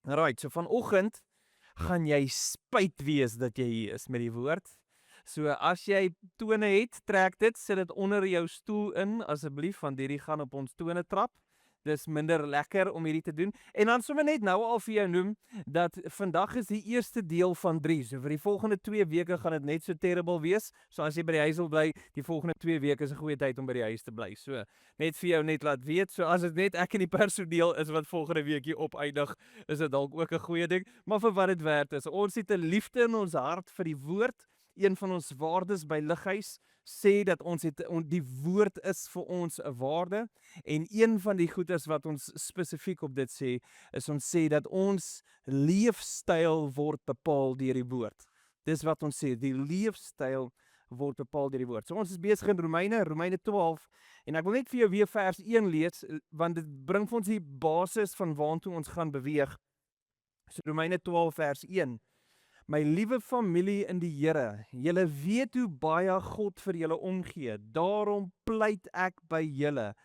Right, so vanoggend gaan jy spyt wees dat jy hier is met die woord. So as jy tone het, trek dit, sit dit onder jou stoel in asseblief, want hierdie gaan op ons tone trap. Dis minder lekker om hierdie te doen. En dan sommer net nou al vir jou noem dat vandag is die eerste deel van 3. So vir die volgende 2 weke gaan dit net so terrible wees. So as jy by die huis wil bly, die volgende 2 weke is 'n goeie tyd om by die huis te bly. So net vir jou net laat weet. So as dit net ek en die personeel is wat volgende week hier opeindig, is dit dalk ook 'n goeie ding. Maar vir wat dit werd is, ons het 'n liefde in ons hart vir die woord. Een van ons waardes by Lighuis sê dat die woord is vir ons 'n waarde, en een van die goeders wat ons spesifiek op dit sê, is ons sê dat ons leefstyl word bepaal deur die woord. Dis wat ons sê, die leefstyl word bepaal deur die woord. So ons is besig in Romeine 12, en ek wil net vir jou weer vers 1 lees, want dit bring vir ons die basis van waartoe ons gaan beweeg. So Romeine 12 vers 1. My liewe familie in die Here, julle weet hoe baie God vir julle omgee. Daarom pleit ek by julle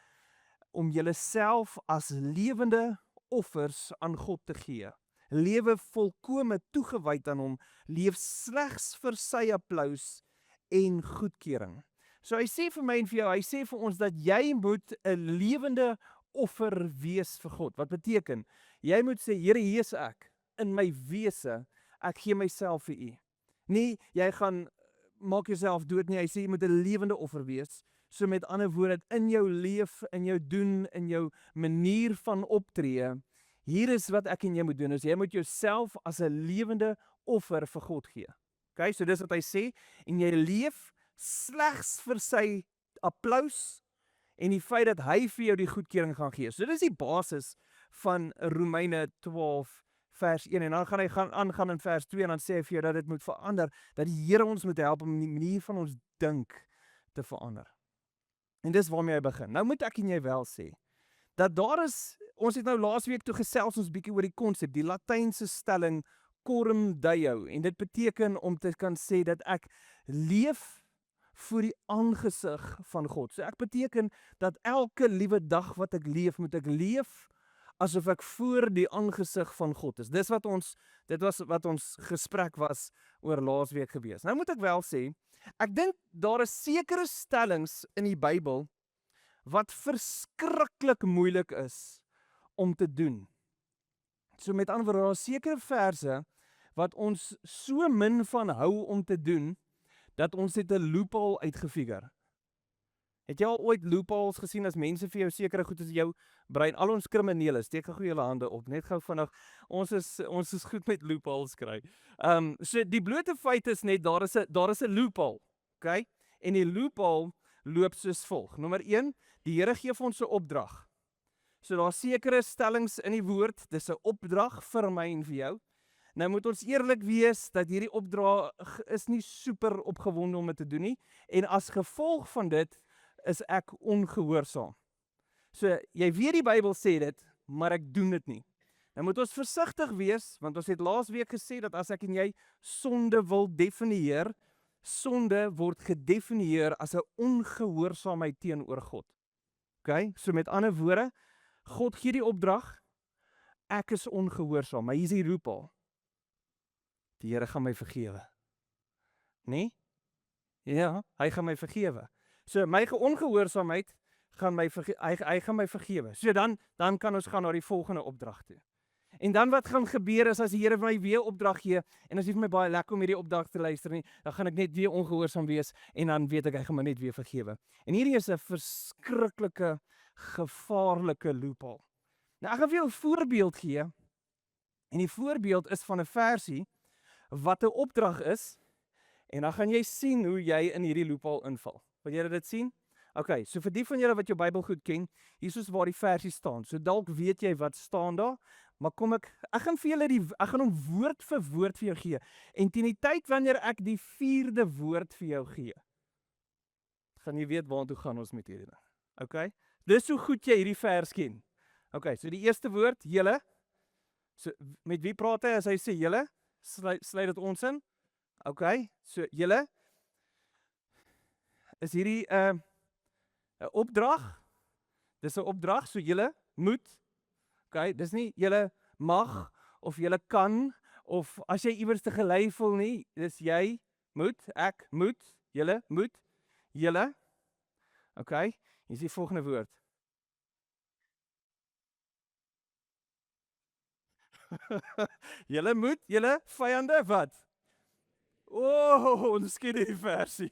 om julleself as lewende offers aan God te gee. Lewe volkome toegewyd aan hom, leef slegs vir sy applous en goedkeuring. So hy sê vir my en vir jou, hy sê vir ons dat jy moet 'n lewende offer wees vir God. Wat beteken? Jy moet sê, Here, hier is ek, in my wese, ek gee myself vir u. Nie, jy gaan maak jouself dood nie, hy sê jy moet 'n lewende offer wees. So met ander woorde, in jou leef, in jou doen, in jou manier van optree, hier is wat ek en jy moet doen, is jy moet jouself as 'n lewende offer vir God gee. Okay, so dis wat hy sê, en jy leef slegs vir sy applous en die feit dat hy vir jou die goedkeuring gaan gee. So dis die basis van Romeine 12 vers 1, en dan gaan hy aangaan in vers 2, en dan sê hy vir jou dat dit moet verander, dat die Here ons moet help om die manier van ons dink te verander. En dis waarmee hy begin. Nou moet ek en jy wel sê, dat daar is, ons het nou laasweek toe gesels ons bietjie oor die konsep, die Latynse stelling coram deo, en dit beteken om te kan sê dat ek leef voor die aangesig van God. So ek beteken dat elke liewe dag wat ek leef, moet ek leef asof ek voor die aangesig van God is. Dit was wat ons gesprek was oor laasweek gewees. Nou moet ek wel sê, ek dink daar is sekere stellings in die Bybel wat verskriklik moeilik is om te doen. So met ander woorde, daar is sekere verse wat ons so min van hou om te doen, dat ons het 'n loophole uitgefigure. Het jy al ooit loopholes gesien as mense vir jou sekere goed as jou brein, al ons kriminele, steek gou julle hande op, net gou vinnig, ons is goed met loopholes kry. So die blote feit is net, daar is 'n loophole, okay? En die loophole loop soos volg. Nommer 1, die Here gee vir ons 'n opdrag. So daar sekere stellings in die woord, dis 'n opdrag vir my en vir jou. Nou moet ons eerlik wees dat hierdie opdrag is nie super opgewonde om dit te doen nie, en as gevolg van dit is ek ongehoorsaam. So jy weet die Bybel sê dit, maar ek doen dit nie. Nou moet ons versigtig wees, want ons het laasweek gesê dat as ek en jy sonde wil definieer, sonde word gedefinieer as 'n ongehoorsaamheid teenoor God. Okay? So met ander woorde, God gee die opdrag, ek is ongehoorsaam, maar hier is die loophole. Die Here gaan my vergewe. Nee? Ja, hy gaan my vergewe. So my ongehoorsaamheid gaan my hy gaan my vergewe. So dan kan ons gaan na die volgende opdrag toe. En dan wat gaan gebeur is as die Here my weer opdrag gee, en as dit vir my baie lekker om hierdie opdrag te luister nie, dan gaan ek net weer ongehoorsaam wees, en dan weet ek hy gaan my net weer vergewe. En hierdie is 'n verskriklike, gevaarlike loophole. Nou ek gaan vir jou 'n voorbeeld gee, en die voorbeeld is van 'n versie wat 'n opdrag is, en dan gaan jy sien hoe jy in hierdie loophole inval. Wil jy dit sien? Okay, so vir die van julle wat jou Bybel goed ken, hier is waar die versie staan. So dalk weet jy wat staan daar, maar kom ek gaan vir julle ek gaan hom woord vir woord vir jou gee. En teen die tyd wanneer ek die 4de woord vir jou gee, gaan jy weet waartoe gaan ons met hierdie ding. Okay? Dis hoe goed jy hierdie vers ken. Okay, so die eerste woord, julle. So met wie praat hy as hy sê julle? Sluit dit ons in? Okay, so julle, is hierdie 'n opdrag? Dis 'n opdrag, so julle moet, okay, dis nie julle mag of julle kan, of as jy iewers te gelei voel nie, dis jy moet, ek moet, julle moet, julle, okay, hier is die volgende woord. Julle moet, julle vyande wat? Ons ken hierdie versie.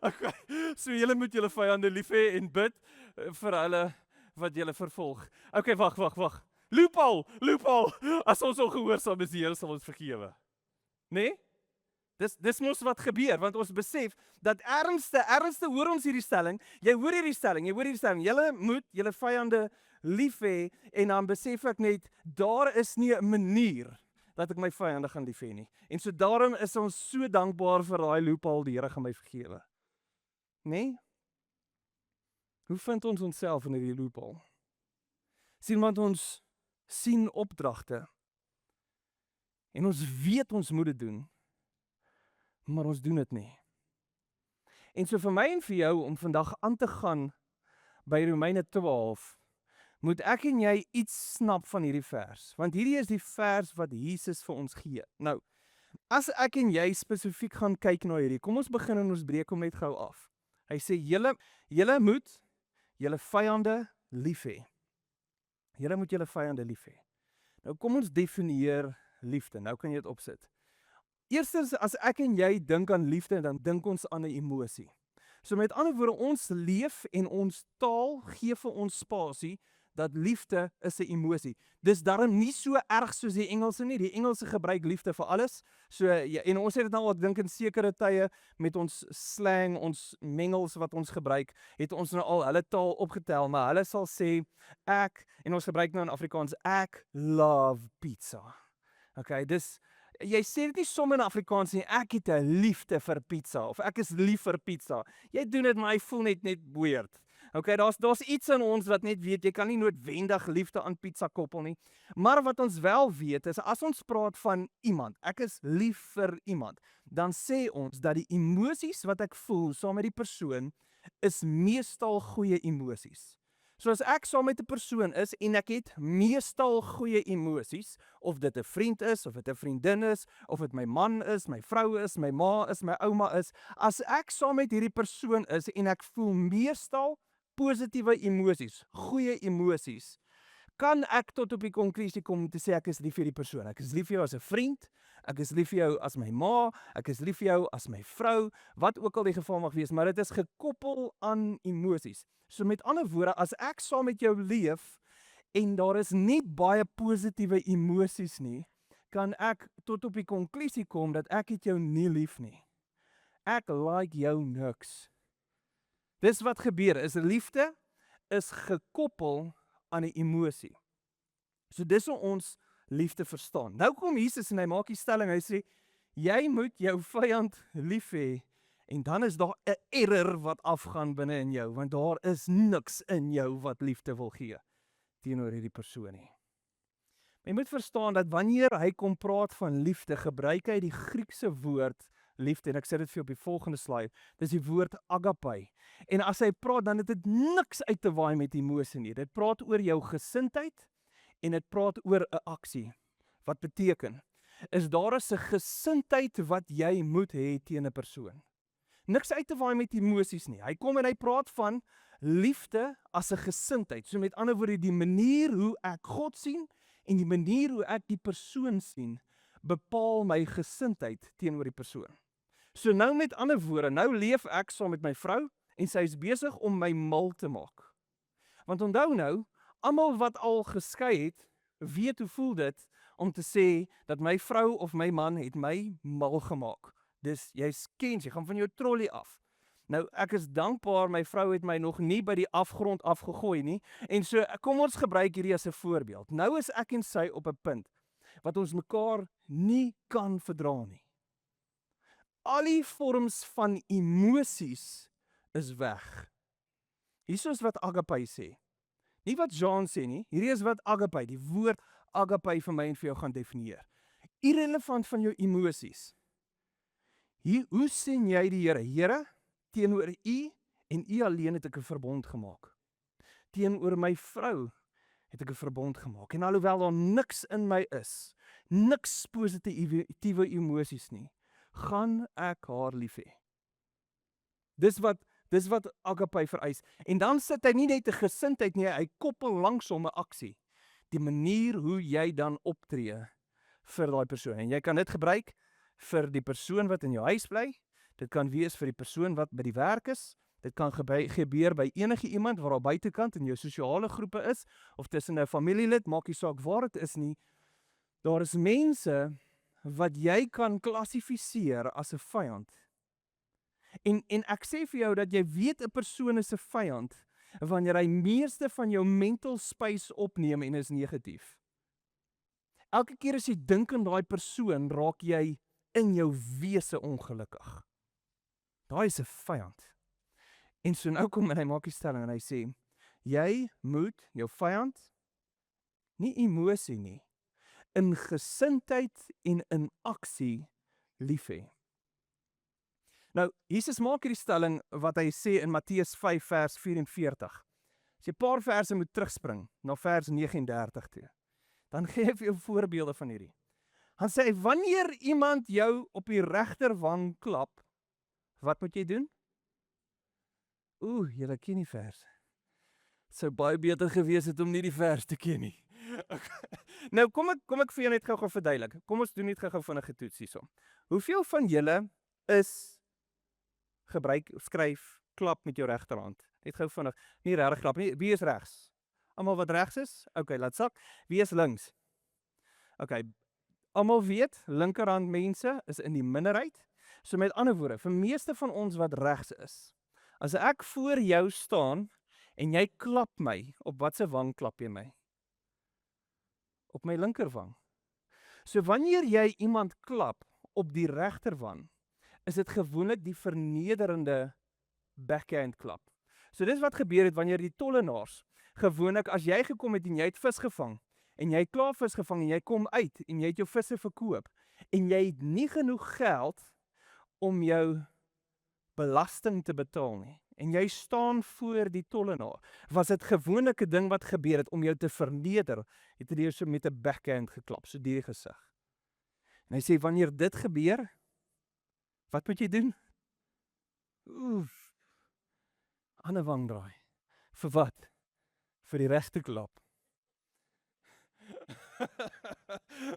Okay, so julle moet julle vyande lief hê en bid vir hulle wat julle vervolg. Okay, wag. Loophole. As ons ongehoorsaam is, die Here sal ons vergewe. Nee? Dis mos wat gebeur, want ons besef dat ernstig hoor ons hierdie stelling. Jy hoor hierdie stelling. Julle moet julle vyande lief hê en dan besef ek net daar is nie 'n manier dat ek my vyande gaan lief hê nie. En so daarom is ons so dankbaar vir daai loophole, die Here gaan my vergewe. Nee? Hoe vind ons onsself in hierdie loophole? Sien, want ons sien opdragte en ons weet ons moet dit doen, maar ons doen dit nie. En so vir my en vir jou om vandag aan te gaan by Romeine 12, moet ek en jy iets snap van hierdie vers, want hierdie is die vers wat Jesus vir ons gee. Nou, as ek en jy spesifiek gaan kyk na hierdie, kom ons begin en ons breek hom net gou af. Hy sê, julle moet julle vyande lief hê. Julle moet julle vyande lief hê. Nou kom ons definieer liefde, nou kan jy dit opsit. Eerstens, as ek en jy dink aan liefde, dan dink ons aan 'n emosie. So met ander woorde, ons leef en ons taal gee vir ons spasie, dat liefde is 'n emosie. Dis daarom nie so erg soos die Engelse nie. Die Engelse gebruik liefde vir alles. So ja, en ons het dit nou al dink in sekere tye met ons slang, ons mengels wat ons gebruik, het ons nou al hulle taal opgetel, maar hulle sal sê ek, en ons gebruik nou in Afrikaans, ek love pizza. Okay, dis jy sê dit nie sommer in Afrikaans nie, ek het 'n liefde vir pizza of ek is lief vir pizza. Jy doen dit, maar hy voel net weird. Okay, daar's iets in ons wat net weet, jy kan nie noodwendig liefde aan pizza koppel nie. Maar wat ons wel weet is, as ons praat van iemand, ek is lief vir iemand, dan sê ons dat die emosies wat ek voel saam met die persoon, is meestal goeie emosies. So as ek saam met 'n persoon is, en ek het meestal goeie emosies, of dit 'n vriend is, of dit 'n vriendin is, of dit my man is, my vrou is, my ma is, my ouma is, as ek saam met hierdie persoon is, en ek voel meestal positiewe emosies, goeie emosies, kan ek tot op die konklusie kom om te sê ek is lief vir die persoon. Ek is lief vir jou as 'n vriend, ek is lief vir jou as my ma, ek is lief vir jou as my vrou, wat ook al die geval mag wees, maar dit is gekoppel aan emosies. So met ander woorde, as ek saam met jou leef en daar is nie baie positiewe emosies nie, kan ek tot op die konklusie kom dat ek het jou nie lief nie. Ek like jou niks. Dis wat gebeur, is liefde is gekoppel aan 'n emosie. So dis hoe ons liefde verstaan. Nou kom Jesus en hy maak die stelling, hy sê, jy moet jou vyand lief hê, en dan is daar 'n error wat afgaan binne in jou, want daar is niks in jou wat liefde wil gee teenoor hierdie persoon nie. Maar jy moet verstaan dat wanneer hy kom praat van liefde, gebruik hy die Griekse woord liefde, en ek sê dit vir jou op die volgende slide, dis die woord agape. En as hy praat, dan het dit niks uit te waai met emosie nie. Dit praat oor jou gesindheid, en dit praat oor 'n aksie. Wat beteken? Is daar 'n gesindheid wat jy moet hê teen 'n persoon. Niks uit te waai met emosies nie. Hy kom en hy praat van liefde as 'n gesindheid. So met ander woorde, die manier hoe ek God sien, en die manier hoe ek die persoon sien, bepaal my gesindheid teenoor die persoon. So nou met ander woorde, nou leef ek saam met my vrou, en sy is besig om my mal te maak. Want onthou nou, almal wat al geskei het, weet hoe voel dit om te sê dat my vrou of my man het my mal gemaak. Dis, jy's kens, jy gaan van jou trolley af. Nou, ek is dankbaar, my vrou het my nog nie by die afgrond afgegooi nie, en so, kom ons gebruik hierdie as 'n voorbeeld. Nou is ek en sy op 'n punt, wat ons mekaar nie kan verdra nie. Al die vorms van emosies is weg. Hier is wat agape sê. Nie wat Jean sê nie, hierdie is wat agape, die woord agape vir my en vir jou gaan definieer. Irrelevant van jou emosies. Hoe sien jy die Here? Here, teenoor u en u alleen het ek 'n verbond gemaak. Teenoor my vrou het ek 'n verbond gemaak. En alhoewel daar niks in my is, niks positiewe emosies nie, gaan ek haar lief hê. Dis wat agape vereis. En dan sit hy nie net 'n gesindheid nie, hy koppel langsom 'n aksie. Die manier hoe jy dan optree vir daai persoon. En jy kan dit gebruik vir die persoon wat in jou huis bly. Dit kan wees vir die persoon wat by die werk is. Dit kan gebeur by enige iemand wat daar buitekant in jou sosiale groepe is, of tussen 'n familielid, maak nie saak waar dit is nie. Daar is mense wat jy kan klassifiseer as 'n vyand. En ek sê vir jou dat jy weet 'n persoon is 'n vyand wanneer hy meeste van jou mental space opneem en is negatief. Elke keer as jy dink aan daai persoon, raak jy in jou wese ongelukkig. Daai is 'n vyand. En so nou kom hy maak die stelling en hy sê, jy moet jou vyand nie emosie nie, in gesindheid en in aksie lief hê. Nou, Jesus maak hierdie stelling wat hy sê in Matteus 5 vers 44. As jy 'n paar verse moet terugspring na vers 39 toe, dan gee hy vir jou voorbeelde van hierdie. Dan sê hy, wanneer iemand jou op die regterwang klap, wat moet jy doen? Julle ken die vers. Sou baie beter gewees het om nie die vers te ken nie. Nou, kom ek vir jou net gou verduidelik. Kom ons doen net gou vinnige toets hierso. Hoeveel van julle skryf, klap met jou regterhand? Net gou vinnig, nie regtig klap nie. Wie is regs? Almal wat regs is? Okay, laat sak. Wie is links? Okay, almal weet, linkerhand mense is in die minderheid. So met ander woorde, vir meeste van ons wat regs is, as ek voor jou staan en jy klap my, op watse wang klap jy my? Op my linkerwang. So wanneer jy iemand klap op die regterwang, is dit gewoonlik die vernederende backhand klap. So dis wat gebeur het wanneer die tollenaars, gewoonlik as jy gekom het en jy het vis gevang, en jy het klaar vis gevang en jy kom uit en jy het jou visse verkoop, en jy het nie genoeg geld om jou belasting te betaal nie, en jy staan voor die tollenaar, was dit gewoonlik 'n ding wat gebeur het om jou te verneder, het hy so met 'n backhand geklap, so die gesig. En hy sê, wanneer dit gebeur, wat moet jy doen? Ander wang draai. Vir wat? Vir die regte klap.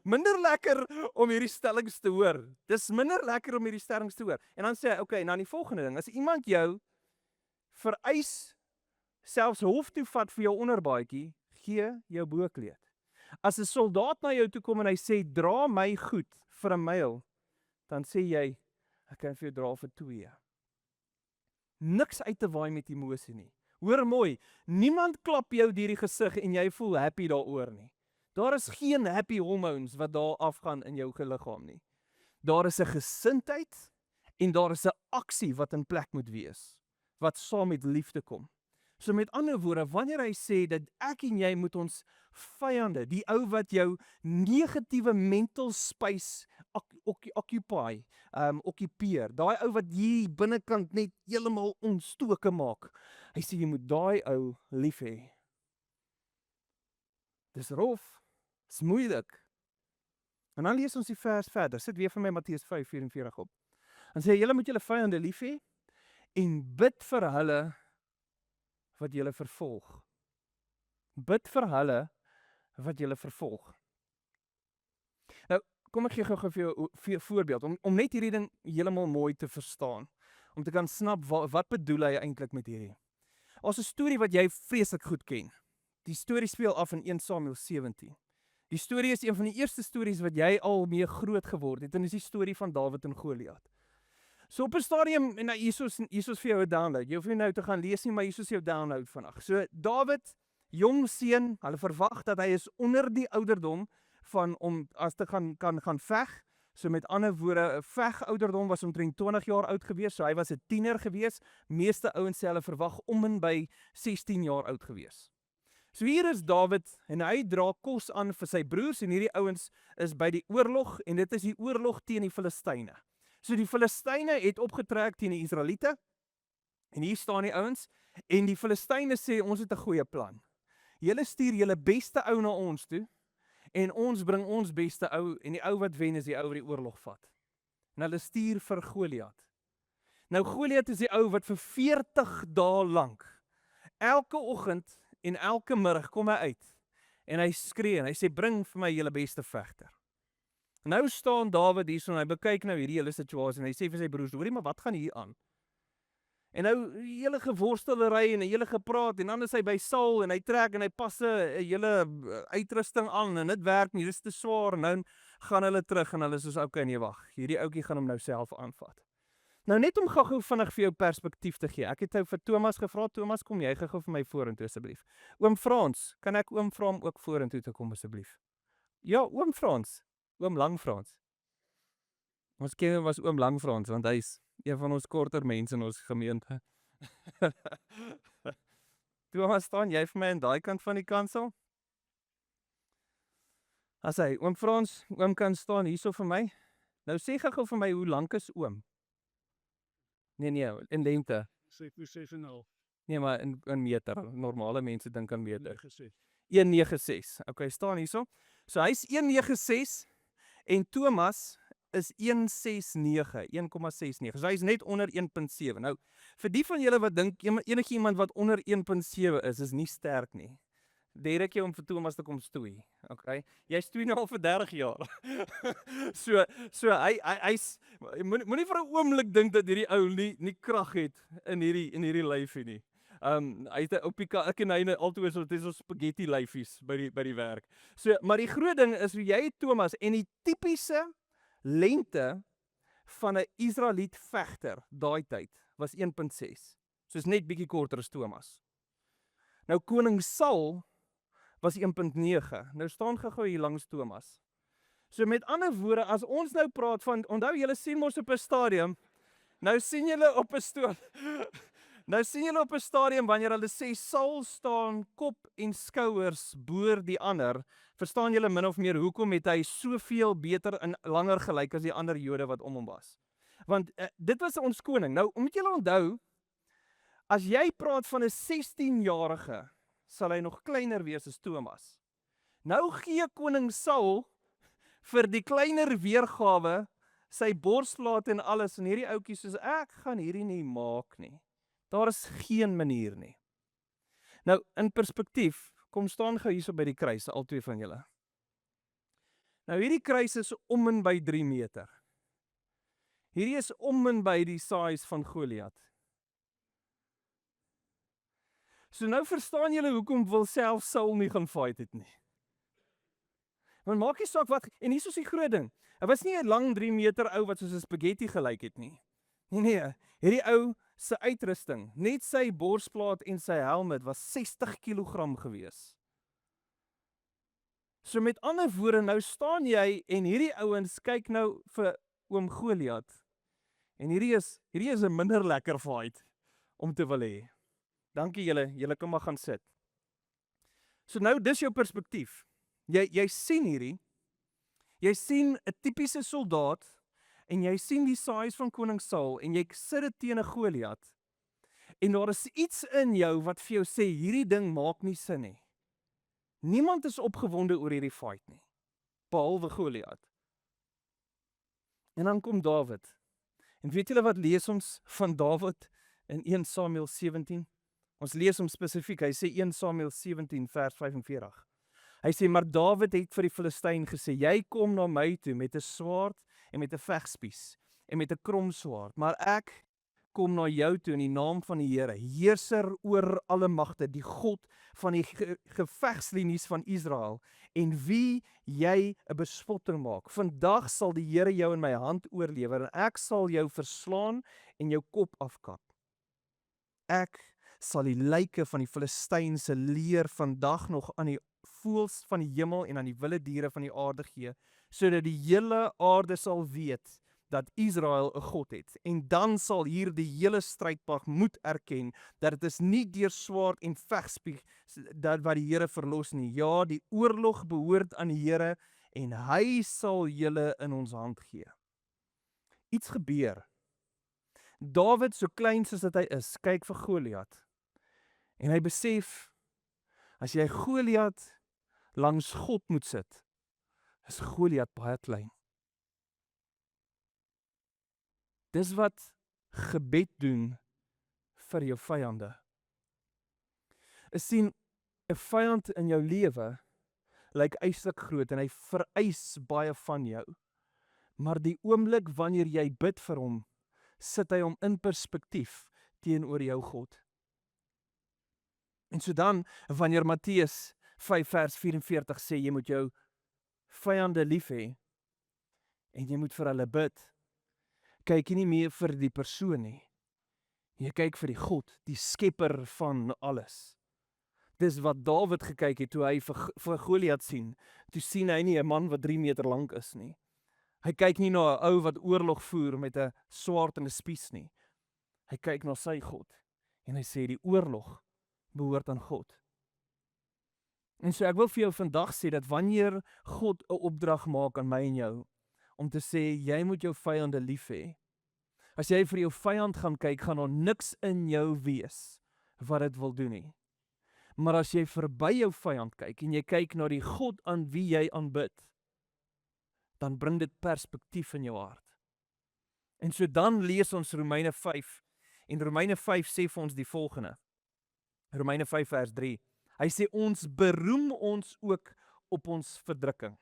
Minder lekker om hierdie stellings te hoor. Dis minder lekker om hierdie stellings te hoor. En dan sê hy, okay, nou die volgende ding, as iemand jou vereis, selfs hof toe vat vir jou onderbaadjie, gee jou bokleed. As 'n soldaat na jou toe kom en hy sê, dra my goed vir 'n myl, dan sê jy, ek kan vir jou dra vir 2. Niks uit te waai met emosie nie. Hoor mooi, niemand klap jou deur die gesig en jy voel happy daaroor nie. Daar is geen happy hormones wat daar afgaan in jou liggaam nie. Daar is 'n gesindheid en daar is 'n aksie wat in plek moet wees, wat saam met liefde kom. So met ander woorde, wanneer hy sê dat ek en jy moet ons vyande, die ou wat jou negatiewe mental space occupeer, daai ou wat hier binnekant net heeltemal ontstoke maak, hy sê jy moet daai ou lief hê. Dis rof, dis moeilik. En dan lees ons die vers verder, sit weer vir my Matteus 5:44 op. Dan sê hy, julle moet julle vyande lief hê en bid vir hulle wat julle vervolg. Bid vir hulle wat julle vervolg. Nou, kom ek gee gou vir jou 'n voorbeeld, om net hierdie ding heeltemal mooi te verstaan, om te kan snap wat bedoel hy eintlik met hierdie. Ons 'n storie wat jy vreeslik goed ken. Die storie speel af in 1 Samuel 17. Die storie is een van die eerste stories wat jy al mee groot geword het, en is die storie van Dawid en Goliat. So op 'n stadium, en hiersoos vir jou 'n download, jy hoef nie nou te gaan lees nie, maar hiersoos jou download vandag. So Dawid, jong seun, hulle verwag dat hy is onder die ouderdom van om as te gaan veg. So met ander woorde, vegouderdom was omtrent 20 jaar oud gewees, so hy was 'n tiener gewees. Meeste ouens sê hulle verwag om en by 16 jaar oud gewees. So hier is Dawid en hy dra kos aan vir sy broers en hierdie ouens is by die oorlog en dit is die oorlog teen die Filistyne. So die Filistyne het opgetrek teen die Israeliete en hier staan die ouens en die Filistyne sê ons het 'n goeie plan. Julle stuur julle beste ou na ons toe En ons bring ons beste ou, en die ou wat wen is die ou wat die oorlog vat. En hulle stuur vir Goliat. Nou Goliat is die ou wat vir 40 dae lank, elke oggend en elke middag kom hy uit, en hy skree, en hy sê, bring vir my julle beste vegter. Nou staan Dawid hierso, en hy bekyk nou hierdie hele situasie, en hy sê vir sy broers, hoorie, maar wat gaan hier aan? En nou, hele geworstelery en 'n hele gepraat, en dan is hy by Saul, en hy trek, en hy pas 'n hele uitrusting aan, en dit werk nie, dit is te swaar, en nou gaan hulle terug, en hulle is soos, okay, nee, wag, hierdie ouetjie gaan hom nou self aanvat. Nou net om gou vinnig vir jou perspektief te gee, ek het nou vir Thomas gevra, Thomas, kom jy gou vir my vorentoe asseblief. Oom Frans, kan ek oom vra om ook vorentoe te kom asseblief? Ja, oom Frans, oom Lang Frans. Ons ken hom as oom Lang Frans, want hy's een van ons korter mense in ons gemeente. Thomas, staan jy vir my aan daai kant van die kansel? As hy, oom Frans, oom kan staan hierso vir my. Nou sê gou vir my, hoe lank is oom? Nee, in lengte. 6,5. Nee, maar in meter. Normale mense dink aan meter. 1,96. 1,96. Okay, staan hierso. So hy's 1,96 en Thomas is 1,69, 1,69. So hy's net onder 1,7. Nou, vir die van julle wat dink enige iemand wat onder 1,7 is nie sterk nie. Direk jy om vir Thomas te kom stoei. Okay? Jy stoei nou al vir 30 jaar. so hy's moenie vir 'n oomblik dink dat hierdie ou nie krag het in hierdie lyfie nie. Hy het 'n oupika, ek en hy altyd so, dit is so spaghetti lyfies by die werk. So, maar die groot ding is hoe jy Thomas en die tipiese lengte van 'n Israeliet vegter daai tyd was 1,6. So is net bietjie korter as Thomas. Nou koning Saul was 1,9. Nou staan gou hier langs Thomas. So met ander woorde, as ons nou praat van, onthou julle sien mos op 'n stadium, nou sien julle op 'n stadium wanneer hulle sê Saul staan kop en skouers bo die ander, verstaan julle min of meer hoekom het hy soveel beter en langer gelyk as die ander Jode wat om hom was. Want dit was ons koning. Nou, moet julle onthou, as jy praat van 'n 16-jarige, sal hy nog kleiner wees as Thomas. Nou gee koning Saul vir die kleiner weergawe sy borsplaat en alles, en hierdie ouetjie soos, ek gaan hierdie nie maak nie. Daar is geen manier nie. Nou, in perspektief, kom staan gou hierso by die kruis, al twee van julle. Nou, hierdie kruis is om en by 3 meter. Hierdie is om en by die size van Goliat. So nou verstaan julle hoekom wil self Saul nie gaan fight het nie. Want maak nie saak wat, en hier is die groot ding. Hy was nie 'n lang 3 meter ou wat soos 'n spaghetti gelyk het nie. Nee, hierdie ou se uitrusting, net sy borsplaat en sy helmet was 60 kg gewees. So met ander woorde, nou staan jy en hierdie ouens kyk nou vir oom Goliat. En hierdie is 'n minder lekker fight om te wil hê. Dankie julle kan maar gaan sit. So nou, dis jou perspektief. Jy sien hierdie, jy sien 'n tipiese soldaat, en jy sien die size van koning Saul, en jy sit dit teen 'n Goliat, en daar is iets in jou wat vir jou sê, hierdie ding maak nie sin nie. Niemand is opgewonde oor hierdie fight nie, behalwe Goliat. En dan kom Dawid. En weet julle wat lees ons van Dawid in 1 Samuel 17? Ons lees hom spesifiek, hy sê 1 Samuel 17 vers 45. Hy sê, maar Dawid het vir die Filistyn gesê, jy kom na my toe met 'n swaard en met 'n vegspies en met 'n kromswaard, maar ek kom na jou toe in die naam van die Here, heerser oor alle magte, die God van die gevegslinies van Israel, en wie jy 'n bespotting maak. Vandag sal die Here jou in my hand oorlewer, en ek sal jou verslaan en jou kop afkap. Ek sal die lyke van die Filistynse leer vandag nog aan die voëls van die hemel en aan die wilde diere van die aarde gee, sodat die hele aarde sal weet dat Israel 'n God het. En dan sal hier die hele strydpag moet erken dat dit is nie deur swaard en vegspies dat wat die Here verlos nie. Ja, die oorlog behoort aan die Here en hy sal julle in ons hand gee. Iets gebeur. Dawid, so klein soos dat hy is, kyk vir Goliat. En hy besef, as jy Goliat langs God moet sit, is Goliat baie klein. Dis wat gebed doen vir jou vyande. Is sien, 'n vyand in jou lewe lyk eislik groot en hy vereis baie van jou. Maar die oomblik wanneer jy bid vir hom, sit hy hom in perspektief teenoor jou God. En so dan, wanneer Matteus 5 vers 44 sê, jy moet jou vyande lief hê, en jy moet vir hulle bid, kyk jy nie meer vir die persoon nie. Jy kyk vir die God, die skepper van alles. Dis wat Dawid gekyk het toe hy vir Goliat sien. Toe sien hy nie 'n man wat 3 meter lank is nie. Hy kyk nie na 'n ou wat oorlog voer met 'n swaard en 'n spies nie. Hy kyk na sy God en hy sê die oorlog behoort aan God. En so ek wil vir jou vandag sê dat wanneer God 'n opdrag maak aan my en jou om te sê jy moet jou vyande lief hê. As jy vir jou vyand gaan kyk, gaan daar niks in jou wees wat dit wil doen nie. Maar as jy verby jou vyand kyk en jy kyk na die God aan wie jy aanbid, dan bring dit perspektief in jou hart. En so dan lees ons Romeine 5 en Romeine 5 sê vir ons die volgende. Romeine 5 vers 3. Hy sê ons beroem ons ook op ons verdrukking.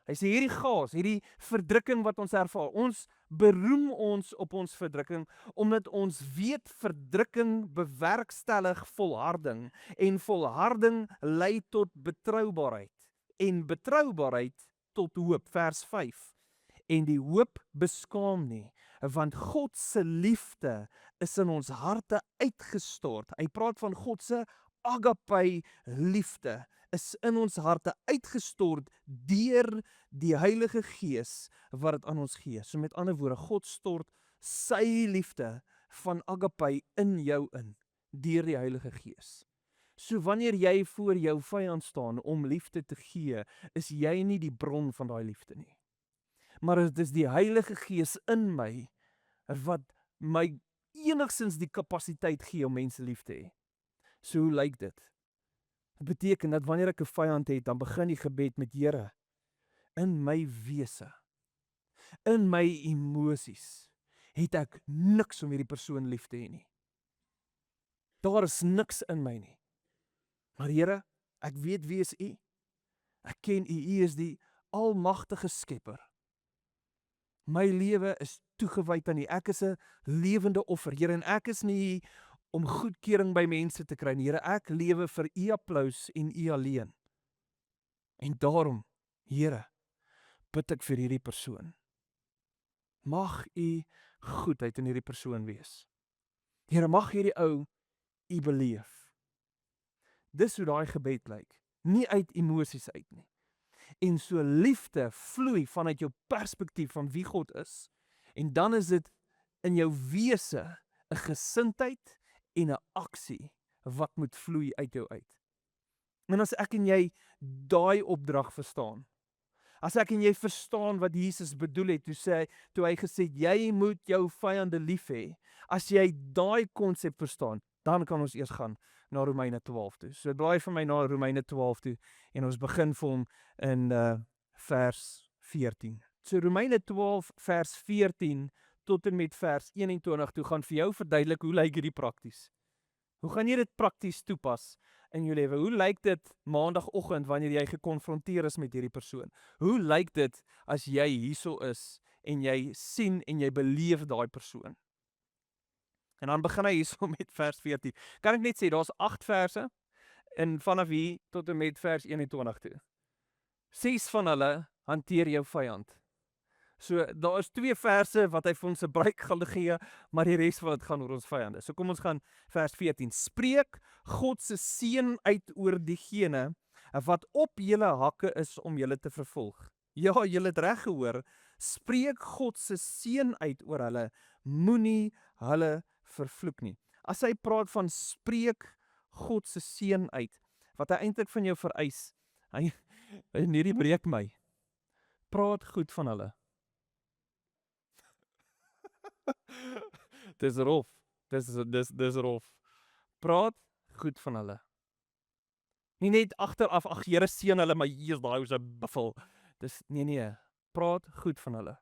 Hy sê hierdie gaas, hierdie verdrukking wat ons ervaar, ons beroem ons op ons verdrukking, omdat ons weet verdrukking bewerkstellig volharding, en volharding lei tot betroubaarheid, en betroubaarheid tot hoop, vers 5. En die hoop beskaam nie, want God se liefde is in ons harte uitgestort. Hy praat van God se agape liefde, is in ons harte uitgestort deur die Heilige Gees wat dit aan ons gee. So met ander woorde, God stort sy liefde van agape in jou in, deur die Heilige Gees. So wanneer jy voor jou vyand staan om liefde te gee, is jy nie die bron van daai liefde nie. Maar dit is die Heilige Gees in my wat my enigstens die kapasiteit gee om mense lief te hê. So hoe lyk dit? Dit beteken dat wanneer ek 'n vyand het, dan begin die gebed met Here, in my wese, in my emosies, het ek niks om hierdie persoon lief te hê nie. Daar is niks in my nie. Maar Here, ek weet wie is U. Ek ken U, U is die almagtige skepper. My lewe is toegewyd aan U. Ek is 'n lewende offer, Here, en ek is nie hier om goedkeuring by mense te kry nie. Here, ek lewe vir U applous en U alleen. En daarom, Here, bid ek vir hierdie persoon. Mag U goedheid in hierdie persoon wees. Here, mag hierdie ou U beleef. Dis hoe daai gebed lyk, nie uit emosies uit nie. En so liefde vloei vanuit jou perspektief van wie God is, en dan is dit in jou wese 'n gesindheid en 'n aksie wat moet vloei uit jou uit. En as ek en jy daai opdrag verstaan, as ek en jy verstaan wat Jesus bedoel het toe hy gesê het, jy moet jou vyande lief hê, as jy daai konsep verstaan, dan kan ons eers gaan na Romeine 12 toe. So blaai vir my na Romeine 12 toe en ons begin vir hom in vers 14. So Romeine 12 vers 14 tot en met vers 21 toe gaan vir jou verduidelik hoe lyk hierdie prakties. Hoe gaan jy dit prakties toepas in jou lewe? Hoe lyk dit maandagooggend wanneer jy gekonfronteer is met hierdie persoon? Hoe lyk dit as jy hierso is en jy sien en jy beleef daai persoon? En dan begin hy hierso met vers 14. Kan ek net sê, daar's 8 verse en vanaf hier tot en met vers 21 toe. 6 van hulle hanteer jou vyand. So daar is 2 verse wat hy vir ons 'n breek gaan gee, maar die res van dit gaan oor ons vyande. So kom ons gaan vers 14. Spreek God se seën uit oor diegene wat op julle hakke is om julle te vervolg. Ja, julle het reg gehoor. Spreek God se seën uit oor hulle, moenie hulle vervloek nie. As hy praat van spreek God se seën uit, wat hy eintlik van jou vereis, hy en hierdie breek my. Praat goed van hulle. Dis rof. Dis rof. Praat goed van hulle. Nie net agteraf, ag Here seën hulle, maar hier is daai ou se buffel. Nee, praat goed van hulle.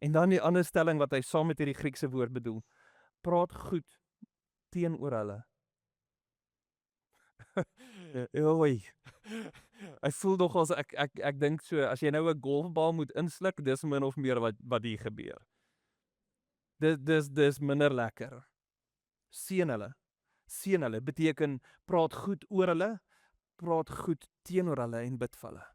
En dan die ander stelling wat hy saam met hierdie Griekse woord bedoel, praat goed teenoor hulle. Oei. Ek voel nog as ek dink so, as jy nou 'n golfbal moet insluk, dis min of meer wat hier gebeur. Dis minder lekker. Seën hulle. Seën hulle beteken praat goed oor hulle, praat goed teenoor hulle en bid vir hulle.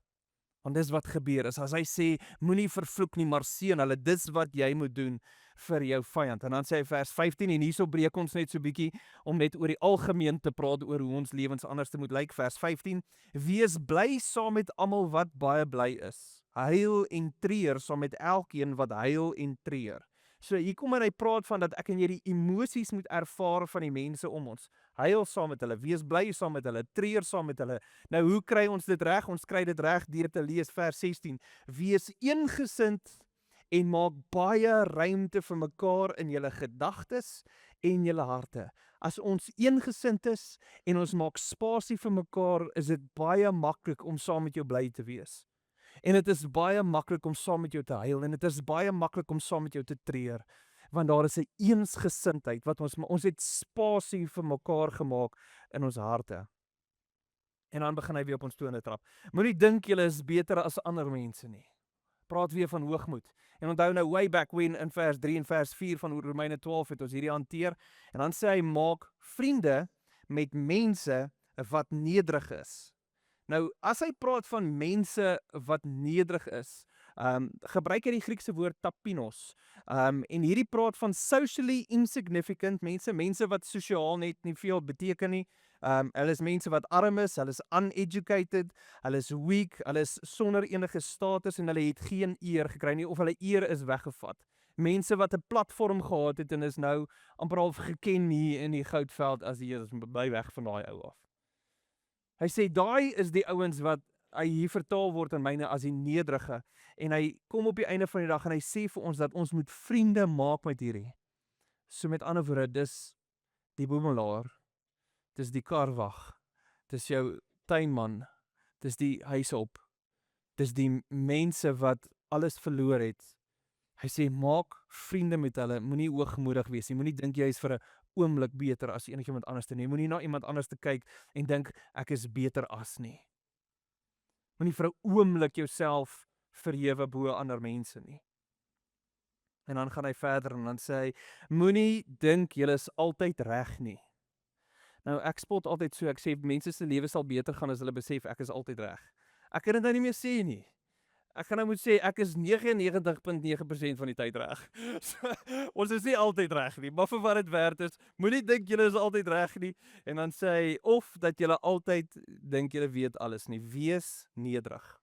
Want dis wat gebeur is, as hy sê, moenie vervloek nie, maar seën hulle, dis wat jy moet doen vir jou vyand. En dan sê hy vers 15, en hierso breek ons net so bietjie, om net oor die algemeen te praat oor hoe ons lewens anders te moet lyk. Vers 15, wees bly saam met almal wat baie bly is. Huil en treur saam met elkeen wat huil en treur. So hier kom hy praat van dat ek en jy die emosies moet ervaar van die mense om ons. Huil saam met hulle, wees bly saam met hulle, treur saam met hulle. Nou hoe kry ons dit reg? Ons kry dit reg deur te lees vers 16. Wees eengesind en maak baie ruimte vir mekaar in julle gedagtes en julle harte. As ons eengesind is en ons maak spasie vir mekaar, is dit baie maklik om saam met jou bly te wees. En dit is baie maklik om saam met jou te huil en dit is baie maklik om saam met jou te treur, want daar is 'n eensgesindheid wat ons het spasie vir mekaar gemaak in ons harte. En dan begin hy weer op ons tone trap. Moenie dink julle is beter as ander mense nie. Praat weer van hoogmoed. En onthou nou way back when in vers 3 en vers 4 van Romeine 12 het ons hierdie hanteer. En dan sê hy maak vriende met mense wat nederig is. Nou, as hy praat van mense wat nederig is, gebruik hy die Griekse woord tapinos. En hierdie praat van socially insignificant mense wat sosiaal net nie veel beteken nie. Hulle is mense wat arm is, hulle is uneducated, hulle is weak, hulle is sonder enige status en hulle het geen eer gekry nie of hulle eer is weggevat. Mense wat 'n platform gehad het en is nou amper half geken hier in die Goudveld as die Jesus by weg van daai ou af. Hy sê daai is die ouens wat hy hier vertaal word in myne as die nederige en hy kom op die einde van die dag en hy sê vir ons dat ons moet vriende maak met hierdie. So met ander woorde, dis die boemelaar, dis die karwag, dis jou tuinman, dis die huishulp, dis die mense wat alles verloor het. Hy sê maak vriende met hulle, moenie hoogmoedig wees nie, moenie dink jy is vir 'n oomblik beter as enigiemand anders te nie, moenie na iemand anders te kyk en dink ek is beter as nie. Moenie vir 'n oomblik jouself verhewe bo ander mense nie. En dan gaan hy verder en dan sê hy, moenie dink jy is altyd reg nie. Nou ek spot altyd so, ek sê mense se lewe sal beter gaan as hulle besef ek is altyd reg. Ek kan dit nou nie meer sê nie. Ek gaan nou moet sê ek is 99.9% van die tyd reg. So, ons is nie altyd reg nie, maar vir wat dit werd is, moenie dink jy is altyd reg nie en dan sê hy of dat jy altyd dink jy weet alles nie. Wees nederig.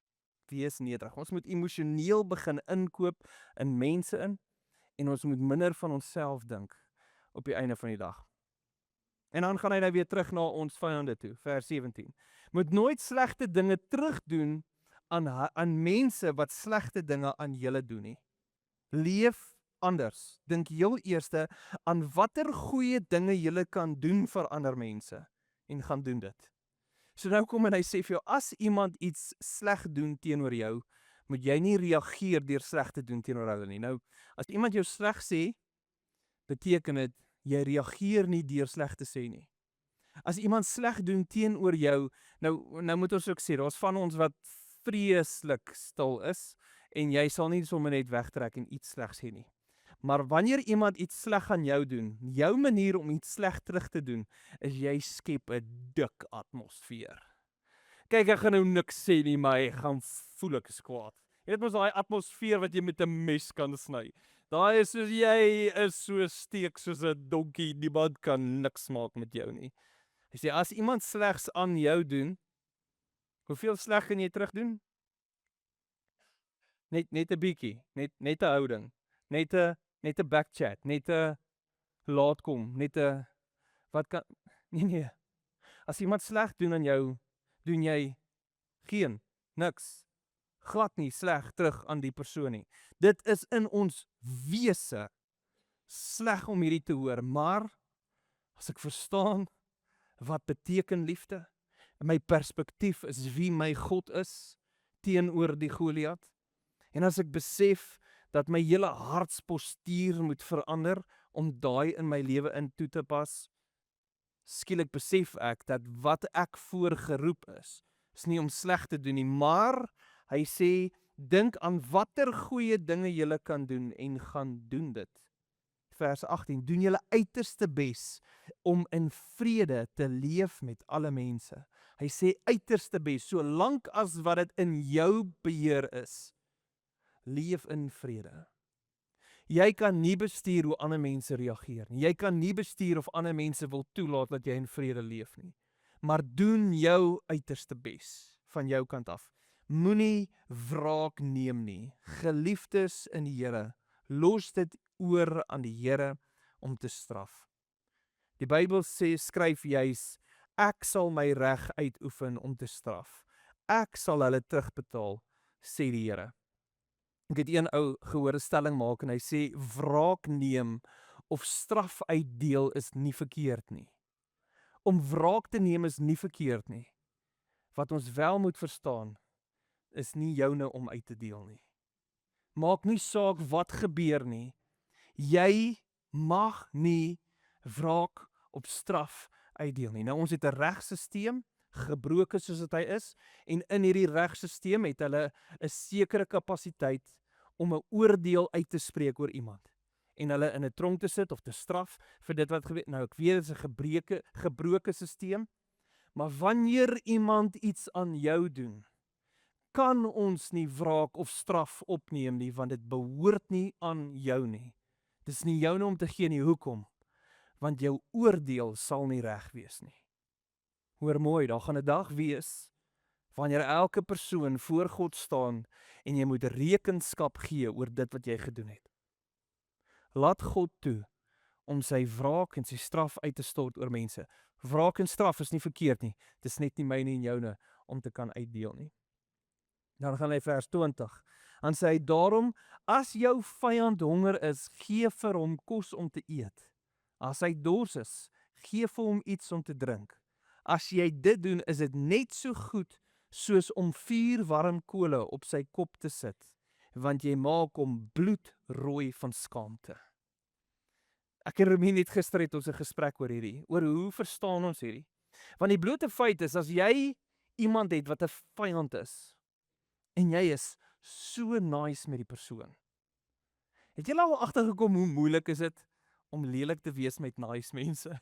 Wees nederig. Ons moet emosioneel begin inkoop in mense in en ons moet minder van onsself dink op die einde van die dag. En dan gaan hy nou weer terug na ons vyande toe, vers 17. Moet nooit slegte dinge terugdoen aan mense wat slegte dinge aan julle doen nie. Leef anders. Dink heel eerste aan watter goeie dinge julle kan doen vir ander mense en gaan doen dit. So nou kom en hy sê vir jou, as iemand iets sleg doen teenoor jou, moet jy nie reageer deur sleg te doen teenoor hulle nie. Nou, as iemand jou sleg sê, beteken dit jy reageer nie deur sleg te sê nie. As iemand sleg doen teenoor jou, nou moet ons ook sê, daar's van ons wat vreeslik stil is en jy sal nie sommer net wegtrek en iets sleg sê nie. Maar wanneer iemand iets sleg aan jou doen, jou manier om iets sleg terug te doen, is jy skep 'n dik atmosfeer. Kyk, ek gaan nou niks sê nie, maar ek gaan voel ek is kwaad. Jy weet mos daai atmosfeer wat jy met 'n mes kan sny. Daai is soos jy is so steek soos 'n donkie, niemand kan niks maak met jou nie. Hy sê as iemand slegs aan jou doen, hoeveel sleg kan jy terug doen? Net 'n bietjie, net 'n houding, net 'n backchat, net 'n laat kom, net 'n wat kan nee. As iemand sleg doen aan jou, doen jy niks. Glad nie sleg terug aan die persoon nie. Dit is in ons wese sleg om hierdie te hoor, maar as ek verstaan wat beteken liefde, my perspektief is wie my God is, teenoor die Goliat. En as ek besef dat my hele hartspostuur moet verander om daai in my lewe in toe te pas, skielik besef ek dat wat ek voorgeroep is nie om sleg te doen nie, maar hy sê, dink aan watter goeie dinge julle kan doen en gaan doen dit. Vers 18, doen julle uiterste bes om in vrede te leef met alle mense. Hy sê uiterste bes, solank as wat dit in jou beheer is, leef in vrede. Jy kan nie bestuur hoe ander mense reageer nie. Jy kan nie bestuur of ander mense wil toelaat dat jy in vrede leef nie. Maar doen jou uiterste bes van jou kant af. Moenie wraak neem nie. Geliefdes in die Here, los dit oor aan die Here om te straf. Die Bybel sê, skryf juis, ek sal my reg uitoefen om te straf. Ek sal hulle terugbetaal, sê die Here. Ek het een ou gehoor 'n stelling maak en hy sê, wraak neem of straf uitdeel is nie verkeerd nie. Om wraak te neem is nie verkeerd nie. Wat ons wel moet verstaan, is nie joune om uit te deel nie. Maak nie saak wat gebeur nie. Jy mag nie wraak op straf uitdeel nie. Nou ons het 'n regstelsel, gebroken soos dit hy is, en in hierdie regstelsel het hulle 'n sekere kapasiteit om 'n oordeel uit te spreek oor iemand en hulle in 'n tronk te sit of te straf vir dit wat gebeur. Nou ek weet dit is 'n gebroke stelsel, maar wanneer iemand iets aan jou doen, kan ons nie wraak of straf opneem nie, want dit behoort nie aan jou nie. Dis nie joune om te gee nie. Hoekom? Want jou oordeel sal nie reg wees nie. Hoor mooi, daar gaan 'n dag wees wanneer elke persoon voor God staan en jy moet rekenskap gee oor dit wat jy gedoen het. Laat God toe om sy wraak en sy straf uit te stort oor mense. Wraak en straf is nie verkeerd nie. Dis net nie myne en joune om te kan uitdeel nie. Dan gaan hy vers 20. Dan sê hy, daarom, as jou vyand honger is, gee vir hom kos om te eet. As hy dors is, gee vir hom iets om te drink. As jy dit doen, is dit net so goed soos om 4 warm kole op sy kop te sit, want jy maak hom bloedrooi van skaamte. Ek en Romien net gister het ons 'n gesprek oor hierdie, oor hoe verstaan ons hierdie? Want die blote feit is, as jy iemand het wat 'n vyand is, en jy is so nice met die persoon. Het jy al agtergekom hoe moeilik is dit om lelik te wees met nice mense?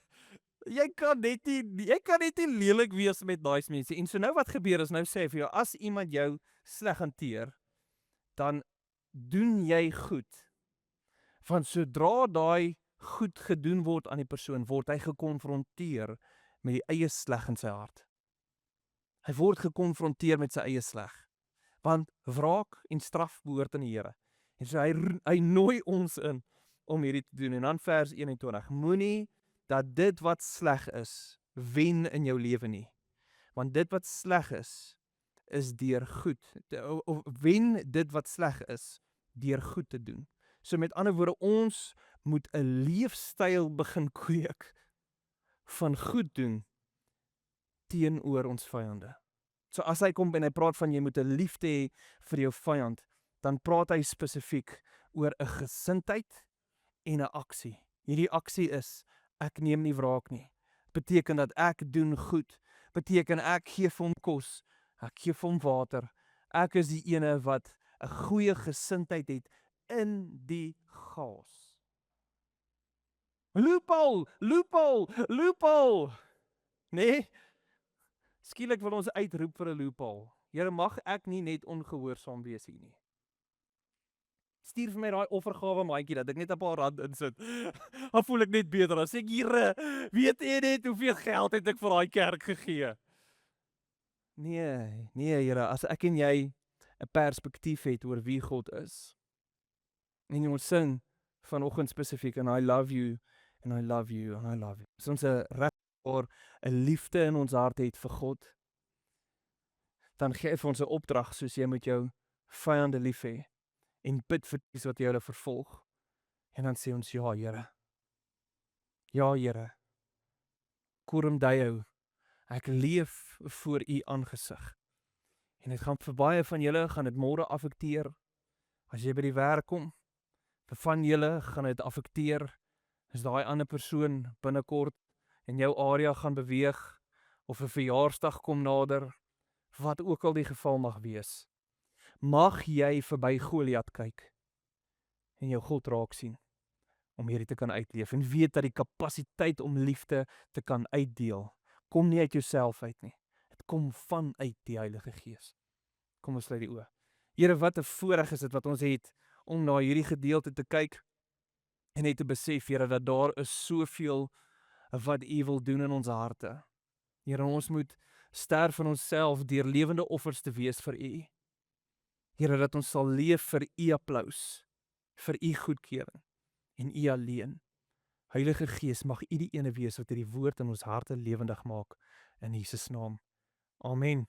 Jy kan net nie lelik wees met nice mense. En so nou wat gebeur is, nou sê hy vir jou, as iemand jou sleg hanteer, dan doen jy goed. Want sodra daai goed gedoen word aan die persoon, word hy gekonfronteer met die eie sleg in sy hart. Hy word gekonfronteer met sy eie sleg. Want wraak en straf behoort aan die Here. En so hy nooi ons in om hierdie te doen. En dan vers 21, moenie dat dit wat sleg is, wen in jou lewe nie. Want dit wat sleg is deur goed. Of wen dit wat sleg is, deur goed te doen. So met ander woorde, ons moet 'n leefstyl begin kweek van goed doen teenoor ons vyande. So as hy kom en hy praat van jy moet 'n liefde hê vir jou vyand, dan praat hy spesifiek oor 'n gesindheid en 'n aksie. Hierdie aksie is, ek neem nie wraak nie. Beteken dat ek doen goed. Beteken ek gee vir hom kos. Ek gee vir hom water. Ek is die ene wat 'n goeie gesindheid het in die chaos. Loophole. Nee? Skielik wil ons uitroep vir 'n loophole. Here, mag ek nie net ongehoorsaam wees hier nie. Stuur vir my daai offergawe maatjie dat ek net 'n paar rand insit. Dan voel ek net beter. Dan sê ek, Here, weet jy net hoeveel geld het ek vir daai kerk gegee? Nee, Here, as ek en jy 'n perspektief het oor wie God is. En ons sing vanoggend spesifiek, and I love you, and I love you, and I love you. As ons 'n regwaar 'n liefde in ons hart het vir God, dan gee hy vir ons 'n opdrag soos jy moet jou vyande lief hê en bid vir die wat jou vervolg. En dan sê ons, ja Here. Ja Here. Korum Deo. Ek leef voor u aangesig. En dit gaan vir baie van julle, gaan dit môre affekteer, as jy by die werk kom. Vir van julle gaan dit affekteer, as daai ander persoon binnekort in jou area gaan beweeg, of 'n verjaarsdag kom nader, wat ook al die geval mag wees. Mag jy verby Goliat kyk, en jou God raak sien, om hierdie te kan uitleef, en weet dat die kapasiteit om liefde te kan uitdeel, kom nie uit jouself uit nie, dit kom vanuit die Heilige Gees. Kom ons sluit die oë. Here, wat 'n voorreg is dit wat ons het, om na hierdie gedeelte te kyk, en net te besef, Here, dat daar is soveel wat U wil doen in ons harte. Here, ons moet sterf in onsself deur lewende offers te wees vir U. Here, dat ons sal leef vir U applous, vir U goedkeuring en U alleen. Heilige Gees, mag U die ene wees wat hierdie woord in ons harte lewendig maak, in Jesus naam. Amen.